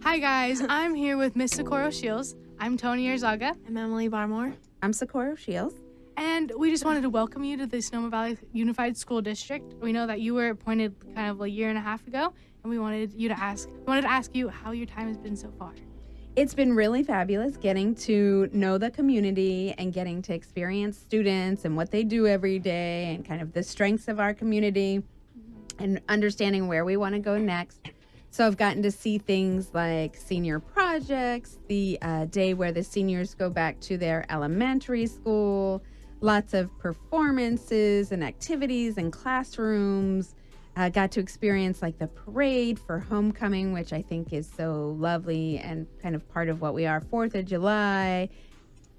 Hi guys, I'm here with Miss Socorro Sheils. I'm Toni Arzaga. I'm Emily Barmore. I'm Socorro Sheils. And we just wanted to welcome you to the Sonoma Valley Unified School District. We know that you were appointed kind of a year and a half ago, and we wanted to ask you how your time has been so far. It's been really fabulous getting to know the community and getting to experience students and what they do every day and kind of the strengths of our community and understanding where we want to go next. So I've gotten to see things like senior projects, the day where the seniors go back to their elementary school, lots of performances and activities and classrooms. Got to experience like the parade for homecoming, which I think is so lovely and kind of part of what we are. 4th of July,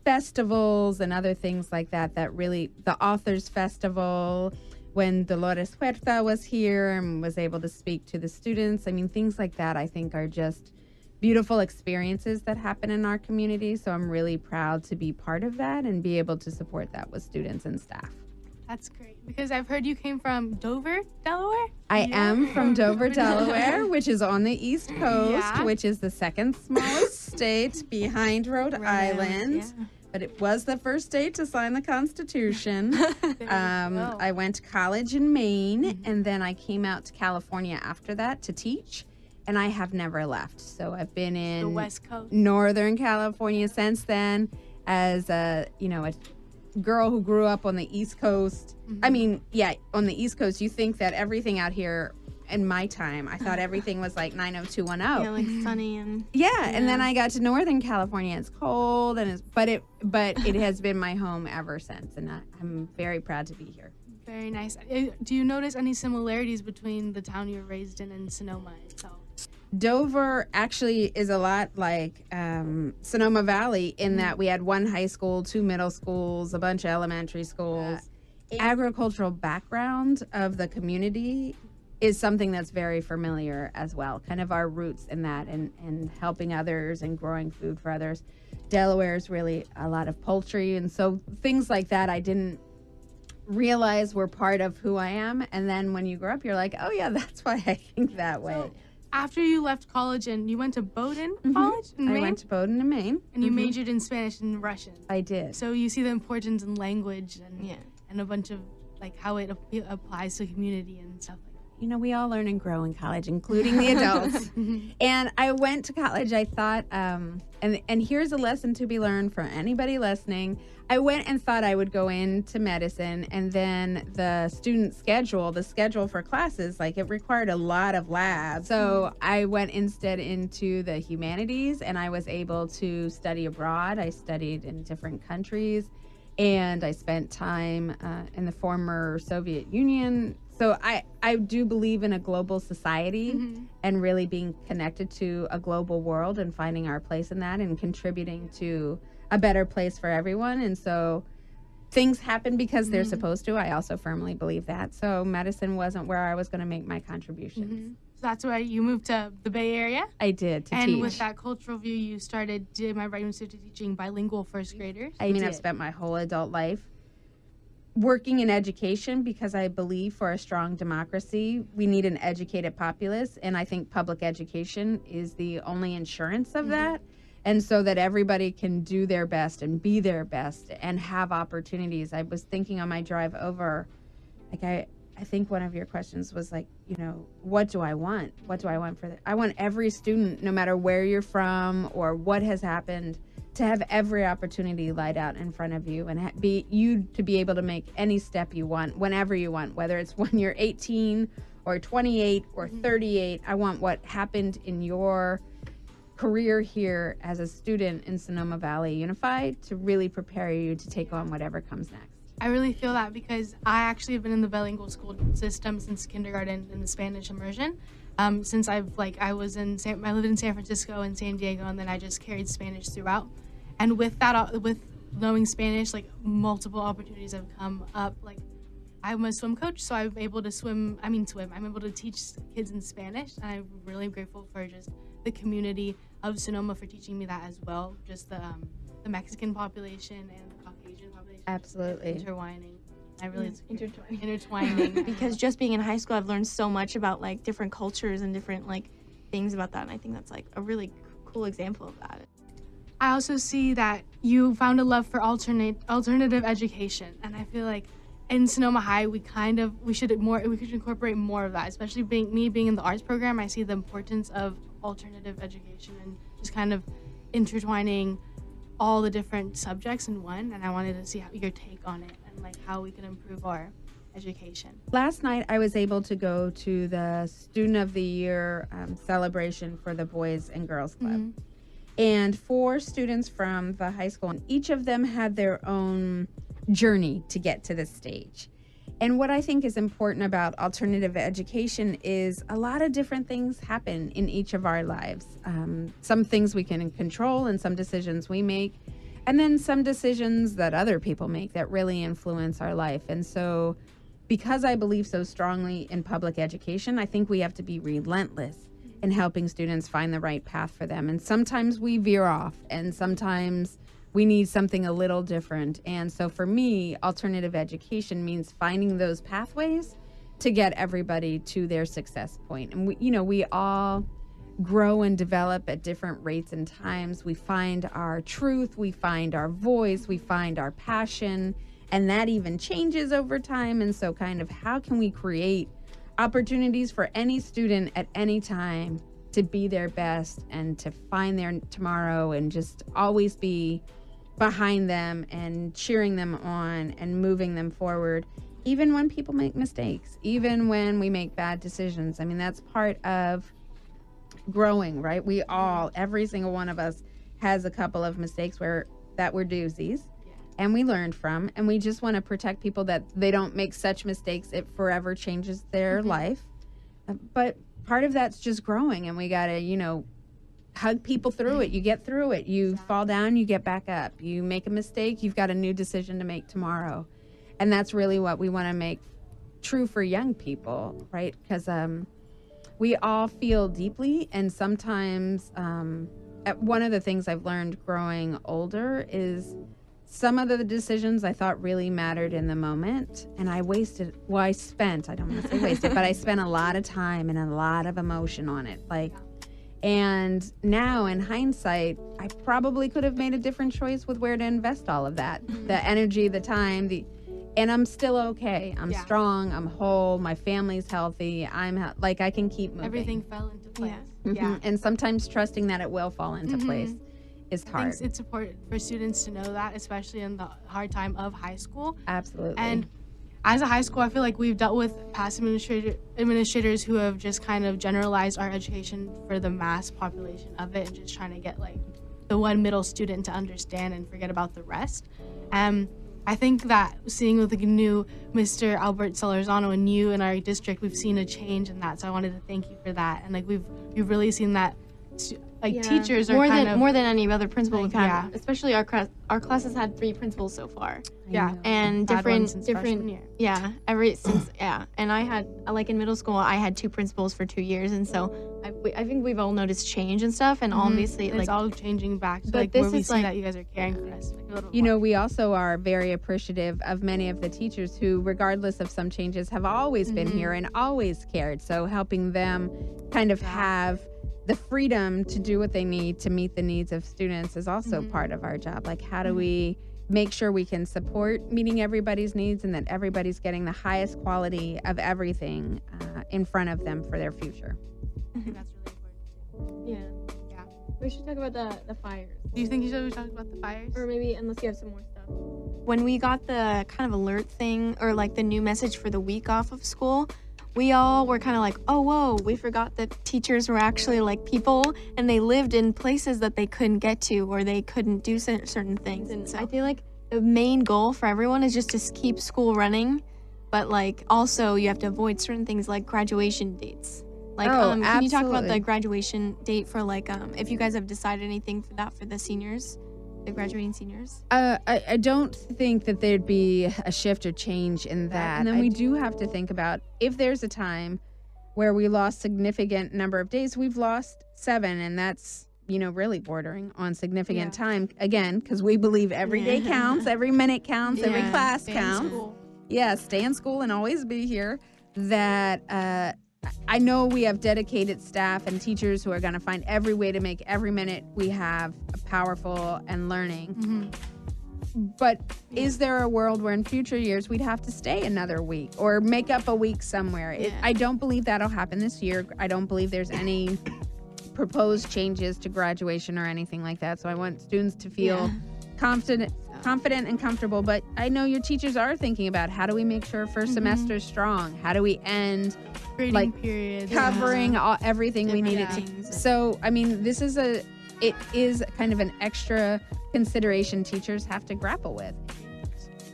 festivals and other things like that, the Authors Festival, when Dolores Huerta was here and was able to speak to the students. I mean, things like that I think are just beautiful experiences that happen in our community. So I'm really proud to be part of that and be able to support that with students and staff. That's great, because I've heard you came from Dover, Delaware? I am from Dover, Delaware, which is on the East Coast, which is the second smallest state behind Rhode Island. Yeah. But it was the first state to sign the Constitution. I went to college in Maine, and then I came out to California after that to teach, and I have never left. So I've been in the West Coast, Northern California since then as a girl who grew up on the East Coast. I mean, on the East Coast, you think that everything out here in my time, I thought everything was like 90210. Yeah, like sunny and and then I got to Northern California. It's cold but it has been my home ever since, and I'm very proud to be here. Very nice. Do you notice any similarities between the town you were raised in and Sonoma itself? Dover actually is a lot like Sonoma Valley in that we had one high school, 2 middle schools, a bunch of elementary schools. Agricultural background of the community is something that's very familiar as well, kind of our roots in that and helping others and growing food for others. Delaware is really a lot of poultry, and so things like that I didn't realize were part of who I am. And then when you grow up, you're like, oh yeah, that's why I think that way. So, after you left college and you went to Bowdoin College in Maine? I went to Bowdoin in Maine. And you majored in Spanish and Russian. I did. So you see the importance in language and a bunch of like how it applies to community and stuff like that. You know, we all learn and grow in college, including the adults. And I went to college, I thought, and here's a lesson to be learned for anybody listening. I went and thought I would go into medicine, and then the schedule for classes, like it required a lot of labs. So I went instead into the humanities, and I was able to study abroad. I studied in different countries, and I spent time in the former Soviet Union. So I do believe in a global society and really being connected to a global world and finding our place in that and contributing to a better place for everyone. And so things happen because they're supposed to. I also firmly believe that. So medicine wasn't where I was going to make my contributions. So that's why you moved to the Bay Area? I did, to teach. And with that cultural view, you started, am I right, you started teaching bilingual first graders? I've spent my whole adult life working in education because I believe for a strong democracy, we need an educated populace. And I think public education is the only insurance of that. And so that everybody can do their best and be their best and have opportunities. I was thinking on my drive over, like I think one of your questions was like, what do I want? What do I want for I want every student, no matter where you're from or what has happened, to have every opportunity laid out in front of you and to be able to make any step you want, whenever you want, whether it's when you're 18 or 28 or 38. I want what happened in your career here as a student in Sonoma Valley Unified to really prepare you to take on whatever comes next. I really feel that because I actually have been in the bilingual school system since kindergarten in the Spanish immersion. Since I lived in San Francisco and San Diego, and then I just carried Spanish throughout. And with that, with knowing Spanish, like multiple opportunities have come up. Like I'm a swim coach, so I'm able to swim. I'm able to teach kids in Spanish, and I'm really grateful for just the community of Sonoma for teaching me that as well. Just the Mexican population and the Caucasian population. Absolutely. Intertwining. I really intertwining. Because just being in high school, I've learned so much about like different cultures and different like things about that, and I think that's like a really cool example of that. I also see that you found a love for alternative education, and I feel like in Sonoma High we should incorporate more of that, especially being in the arts program. I see the importance of alternative education and just kind of intertwining all the different subjects in one, and I wanted to see your take on it and like how we can improve our education. Last night I was able to go to the Student of the Year celebration for the Boys and Girls Club. Mm-hmm. And 4 students from the high school, and each of them had their own journey to get to this stage. And what I think is important about alternative education is a lot of different things happen in each of our lives. Some things we can control and some decisions we make, and then some decisions that other people make that really influence our life. And so because I believe so strongly in public education, I think we have to be relentless in helping students find the right path for them. And sometimes we veer off, and sometimes we need something a little different. And so for me, alternative education means finding those pathways to get everybody to their success point. And we all grow and develop at different rates and times. We find our truth, we find our voice, we find our passion, and that even changes over time. And so kind of how can we create opportunities for any student at any time to be their best and to find their tomorrow, and just always be behind them and cheering them on and moving them forward, even when people make mistakes, even when we make bad decisions. I mean, that's part of growing, right? Every single one of us has a couple of mistakes that were doozies. And we learned from, and we just want to protect people that they don't make such mistakes. It forever changes their life. But part of that's just growing, and we got to, hug people through it. You get through it. You fall down, you get back up. You make a mistake, you've got a new decision to make tomorrow. And that's really what we want to make true for young people, right? Because we all feel deeply, and sometimes one of the things I've learned growing older is some of the decisions I thought really mattered in the moment, and I don't want to say wasted, but I spent a lot of time and a lot of emotion on it. And now in hindsight, I probably could have made a different choice with where to invest all of that, the energy, the time, and I'm still okay. I'm strong, I'm whole, my family's healthy, I can keep moving. Everything fell into place. Yeah. And sometimes trusting that it will fall into place is hard. I think it's important for students to know that, especially in the hard time of high school. Absolutely. And as a high school, I feel like we've dealt with past administrators who have just kind of generalized our education for the mass population of it, and just trying to get the one middle student to understand and forget about the rest. I think that seeing with the new Mr. Albert Solorzano and you in our district, we've seen a change in that. So I wanted to thank you for that. And we've really seen that teachers are more than any other principal we've had. Especially our classes had 3 principals so far. And different year. And I had in middle school I had 2 principals for 2 years, and so I think we've all noticed change and stuff, and obviously it's all changing back to where we see that you guys are caring for us a little more. We also are very appreciative of many of the teachers who, regardless of some changes, have always been here and always cared. So helping them kind of have the freedom to do what they need to meet the needs of students is also part of our job. How do we make sure we can support meeting everybody's needs, and that everybody's getting the highest quality of everything in front of them for their future? I think that's really important. Yeah. We should talk about the fires. Do you think you should talk about the fires? Or maybe, unless you have some more stuff. When we got the kind of alert thing, or the new message for the week off of school, we all were kind of oh, whoa, we forgot that teachers were actually people, and they lived in places that they couldn't get to, or they couldn't do certain things. And so I feel the main goal for everyone is just to keep school running, but also you have to avoid certain things like graduation dates. Can you talk about the graduation date for if you guys have decided anything for that for the seniors? The graduating seniors? I don't think that there'd be a shift or change in that. And then we do have to think about if there's a time where we lost significant number of days. We've lost 7, and that's, really bordering on significant time. Again, because we believe every day counts, every minute counts, every class counts. Stay in school and always be here. That I know we have dedicated staff and teachers who are going to find every way to make every minute we have powerful and learning. But is there a world where in future years we'd have to stay another week or make up a week somewhere? I don't believe that'll happen this year. I don't believe there's any proposed changes to graduation or anything like that. So I want students to feel confident and comfortable. But I know your teachers are thinking about, how do we make sure first semester is strong? How do we end grading period, covering everything we needed to? So, I mean, it is kind of an extra consideration teachers have to grapple with.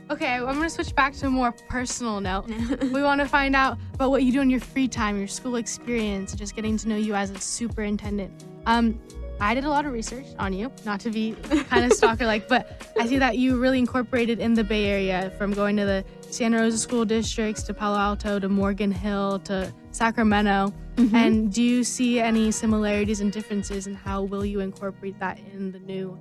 Okay, I'm going to switch back to a more personal note. We want to find out about what you do in your free time, your school experience, just getting to know you as a superintendent. I did a lot of research on you, not to be kind of stalker-like, but I see that you really incorporated in the Bay Area, from going to the Santa Rosa school districts to Palo Alto to Morgan Hill to Sacramento. And do you see any similarities and differences, and how will you incorporate that in the new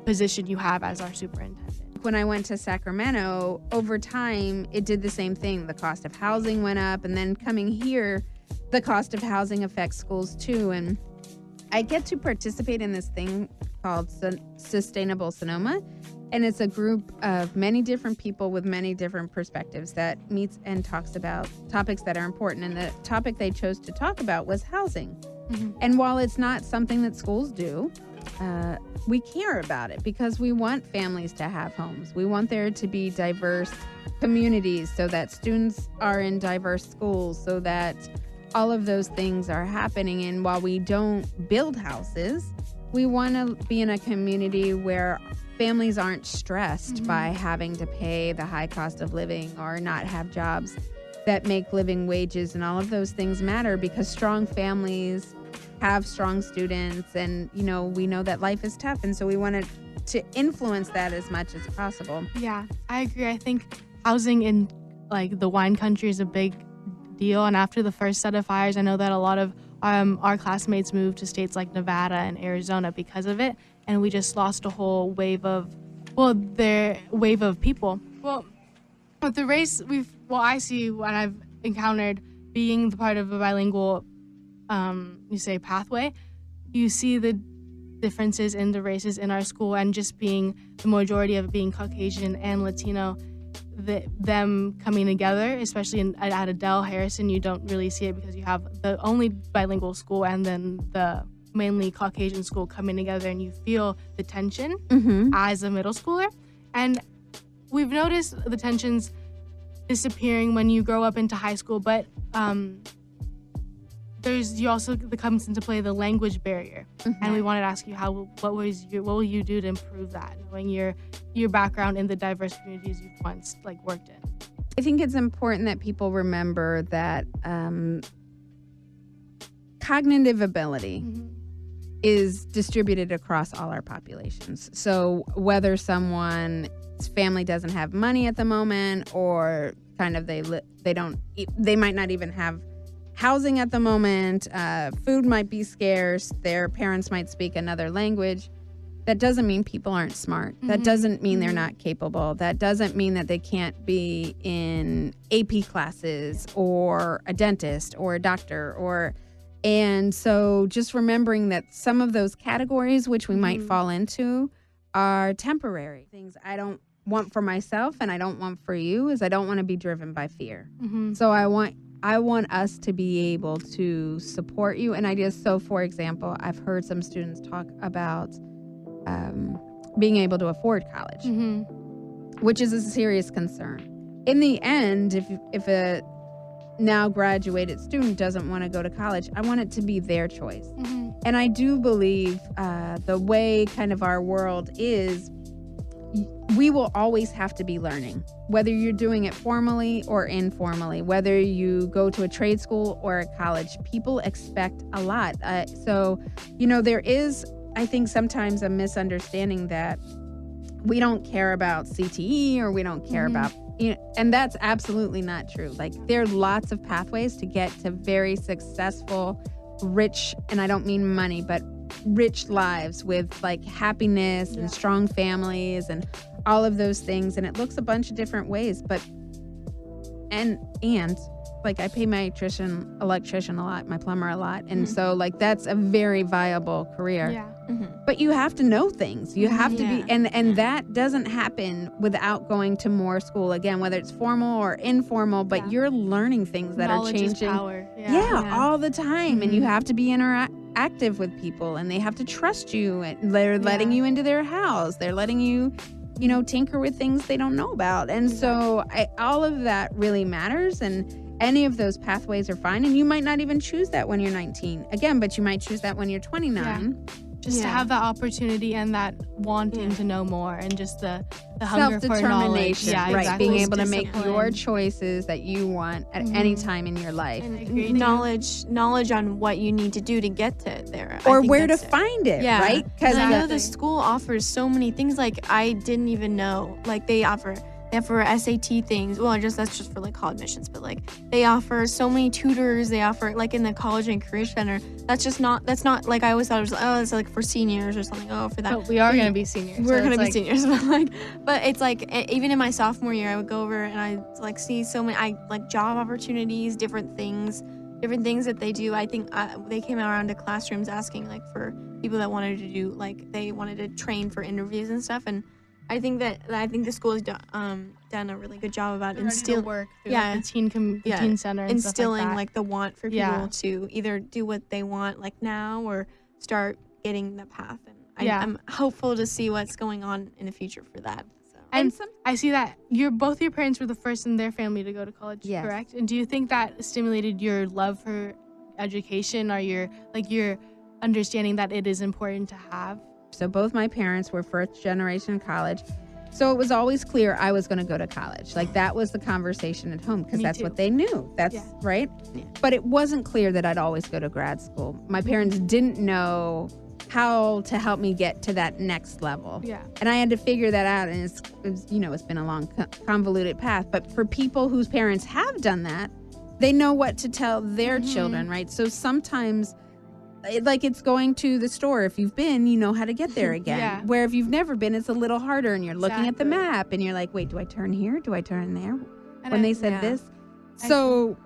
position you have as our superintendent? When I went to Sacramento, over time, it did the same thing. The cost of housing went up, and then coming here, the cost of housing affects schools too. And I get to participate in this thing called Sustainable Sonoma, and it's a group of many different people with many different perspectives that meets and talks about topics that are important. And the topic they chose to talk about was housing. And while it's not something that schools do, we care about it because we want families to have homes. We want there to be diverse communities so that students are in diverse schools, so that all of those things are happening. And while we don't build houses, we want to be in a community where families aren't stressed by having to pay the high cost of living or not have jobs that make living wages. And all of those things matter because strong families have strong students, and we know that life is tough, and so we wanted to influence that as much as possible. Yeah, I agree. I think housing in the wine country is a big deal, and after the first set of fires, I know that a lot of our classmates moved to states like Nevada and Arizona because of it, and we just lost a whole wave of people. Well, with the race, I see when I've encountered being the part of a bilingual pathway, you see the differences in the races in our school, and just being the majority of it being Caucasian and Latino, them coming together, especially at Adele Harrison, you don't really see it because you have the only bilingual school and then the mainly Caucasian school coming together, and you feel the tension as a middle schooler. And we've noticed the tensions disappearing when you grow up into high school, but you also comes into play the language barrier, and we wanted to ask you what will you do to improve that, knowing your background in the diverse communities you've once worked in. I think it's important that people remember that cognitive ability is distributed across all our populations. So whether someone's family doesn't have money at the moment, or kind of they might not even have housing at the moment, food might be scarce, their parents might speak another language, that doesn't mean people aren't smart. That doesn't mean they're not capable. That doesn't mean that they can't be in AP classes or a dentist or a doctor and so just remembering that some of those categories which we might fall into are temporary. Things I don't want for myself and I don't want for you is I don't want to be driven by fear. So I want us to be able to support you in ideas. So, for example, I've heard some students talk about being able to afford college, which is a serious concern. In the end, if a now graduated student doesn't want to go to college, I want it to be their choice. And I do believe the way kind of our world is, we will always have to be learning, whether you're doing it formally or informally, whether you go to a trade school or a college. People expect a lot. So, there is, I think, sometimes a misunderstanding that we don't care about CTE or we don't care about, and that's absolutely not true. There are lots of pathways to get to very successful, rich, and I don't mean money, but rich lives with happiness and strong families and all of those things. And it looks a bunch of different ways, but and like I pay my electrician a lot, my plumber a lot. And so like that's a very viable career. Yeah. But you have to know things. You have to be, and that doesn't happen without going to more school. Again, whether it's formal or informal, but you're learning things that Knowledge are changing. is power. All the time. And you have to be interactive with people, and they have to trust you. And they're letting you into their house. They're letting you, tinker with things they don't know about. And so all of that really matters. And any of those pathways are fine. And you might not even choose that when you're 19. Again, but you might choose that when you're 29. Just to have that opportunity and that wanting to know more, and just the hunger for knowledge. Yeah, right. Exactly. Being able to make your choices that you want at any time in your life. And knowledge on what you need to do to get to there. Or where to find it, right? Because I know the school offers so many things like I didn't even know. Like they offer SAT things. Well, that's just for like college admissions, but like they offer so many tutors. They offer like in the college and career center. That's not like I always thought it was it's like for seniors or something. Oh, for that. But we are going to be seniors. We're going to be seniors, but it's like even in my sophomore year, I would go over and I like see so many job opportunities, different things that they do. I think they came around to classrooms asking like for people that wanted to do they wanted to train for interviews and stuff. And I think the school has done a really good job about instilling work through the teen center, and instilling stuff like that. The want for people to either do what they want like now or start getting the path. And I'm hopeful to see what's going on in the future for that. So. And I see that both your parents were the first in their family to go to college, correct? And do you think that stimulated your love for education, or your understanding that it is important to have? So both my parents were first generation college. So it was always clear I was going to go to college. Like that was the conversation at home because that's what they knew. That's right. Yeah. But it wasn't clear that I'd always go to grad school. My parents didn't know how to help me get to that next level. Yeah. And I had to figure that out. And it's been a long, convoluted path. But for people whose parents have done that, they know what to tell their children, right? So sometimes it's going to the store. If you've been, you know how to get there again. Where if you've never been, it's a little harder, and you're looking at the map and you're like, wait, do I turn here? Do I turn there? When they said this. So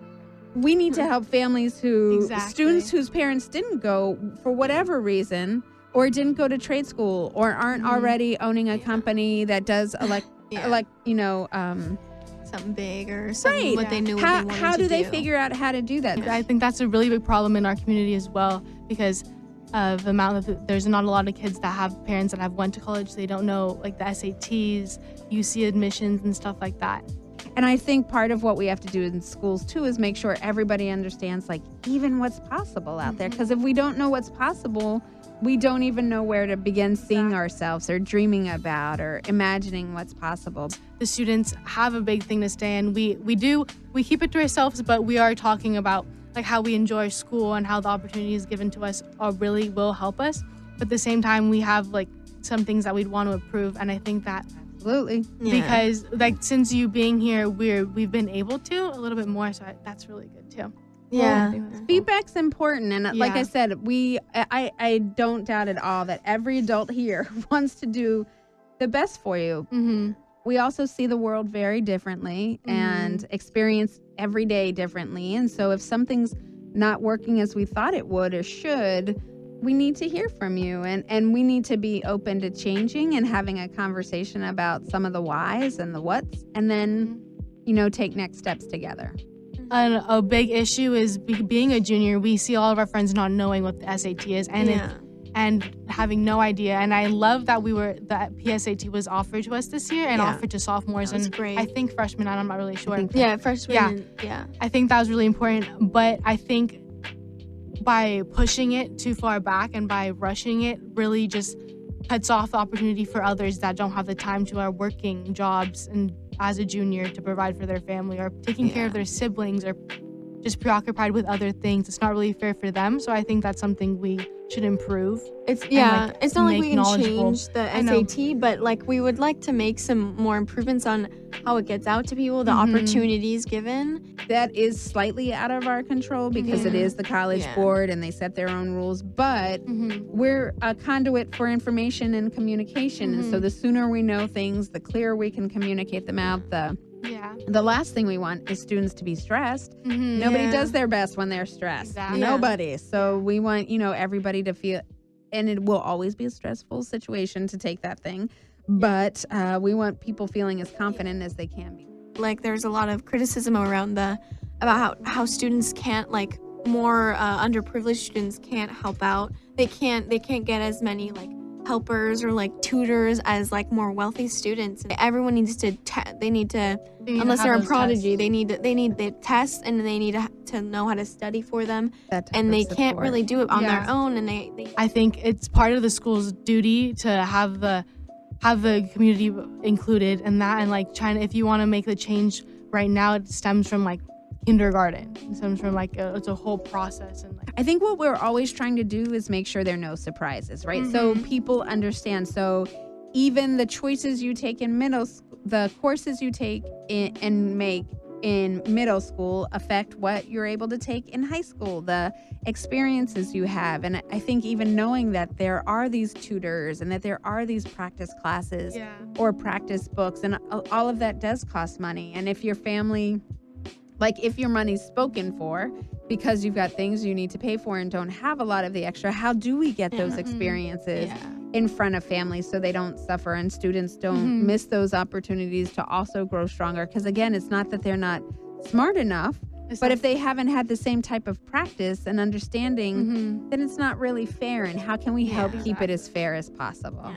we need to help families students whose parents didn't go for whatever reason, or didn't go to trade school, or aren't already owning a company that does something big or something what they knew what they wanted to do. How do they figure out how to do that? I think that's a really big problem in our community as well, because of the amount of there's not a lot of kids that have parents that have went to college. They don't know the SATs, UC admissions, and stuff like that. And I think part of what we have to do in schools too is make sure everybody understands even what's possible out there. Because if we don't know what's possible, we don't even know where to begin seeing ourselves or dreaming about or imagining what's possible. The students have a big thing to say, and we keep it to ourselves, but we are talking about how we enjoy school and how the opportunities given to us really will help us. But at the same time, we have some things that we'd want to improve, and I think that absolutely because since you being here, we've been able to a little bit more, so that's really good too. Yeah, feedback's important, and like I said, I don't doubt at all that every adult here wants to do the best for you. We also see the world very differently and experience every day differently, and so if something's not working as we thought it would or should, we need to hear from you, and we need to be open to changing and having a conversation about some of the whys and the whats, and then take next steps together. And a big issue is being a junior. We see all of our friends not knowing what the SAT is and having no idea. And I love that that PSAT was offered to us this year and offered to sophomores. That was great. I think freshmen, I'm not really sure. Freshmen. I think that was really important. But I think by pushing it too far back and by rushing it really just cuts off the opportunity for others that don't have the time to are working jobs and as a junior to provide for their family or taking care of their siblings or just preoccupied with other things. It's not really fair for them. So I think that's something we should improve. It's not like we can change the SAT, but we would like to make some more improvements on how it gets out to people, the opportunities given. That is slightly out of our control because it is the college board and they set their own rules, but we're a conduit for information and communication. And so the sooner we know things, the clearer we can communicate them out, the Yeah. The last thing we want is students to be stressed. Nobody does their best when they're stressed. Exactly. Nobody. So we want, everybody to feel, and it will always be a stressful situation to take that thing, but we want people feeling as confident as they can be. Like, there's a lot of criticism about how students can't, like, more underprivileged students can't help out. They can't get as many, like, helpers or, like, tutors as, like, more wealthy students. Everyone needs to unless they're a prodigy, they need the tests, and they need to know how to study for them, and they can't really do it on their own. And I think it's part of the school's duty to have the community included in that, and like if you want to make the change right now, it stems from like kindergarten. It stems from like it's a whole process. And like, I think what we're always trying to do is make sure there are no surprises, right? So people understand. So even the choices you take in middle school, the courses you take and make in middle school affect what you're able to take in high school, the experiences you have. And I think even knowing that there are these tutors and that there are these practice classes or practice books, and all of that does cost money. And if your family, like if your money's spoken for because you've got things you need to pay for and don't have a lot of the extra, how do we get those experiences in front of families so they don't suffer and students don't miss those opportunities to also grow stronger? Because again, it's not that they're not smart enough, but if they haven't had the same type of practice and understanding, then it's not really fair. And how can we help keep it as fair as possible?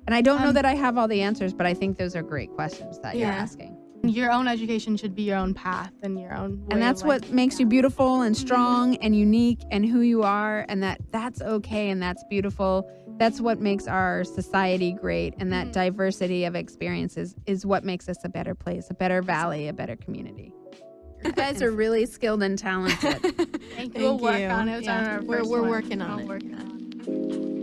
And I don't know that I have all the answers, but I think those are great questions that you're asking. Your own education should be your own path and your own way. And that's what makes you beautiful and strong and unique and who you are, and that's okay and that's beautiful. That's what makes our society great, and that diversity of experiences is what makes us a better place, a better valley, a better community. You guys are really skilled and talented. Thank you. We'll work on it. We're working on it.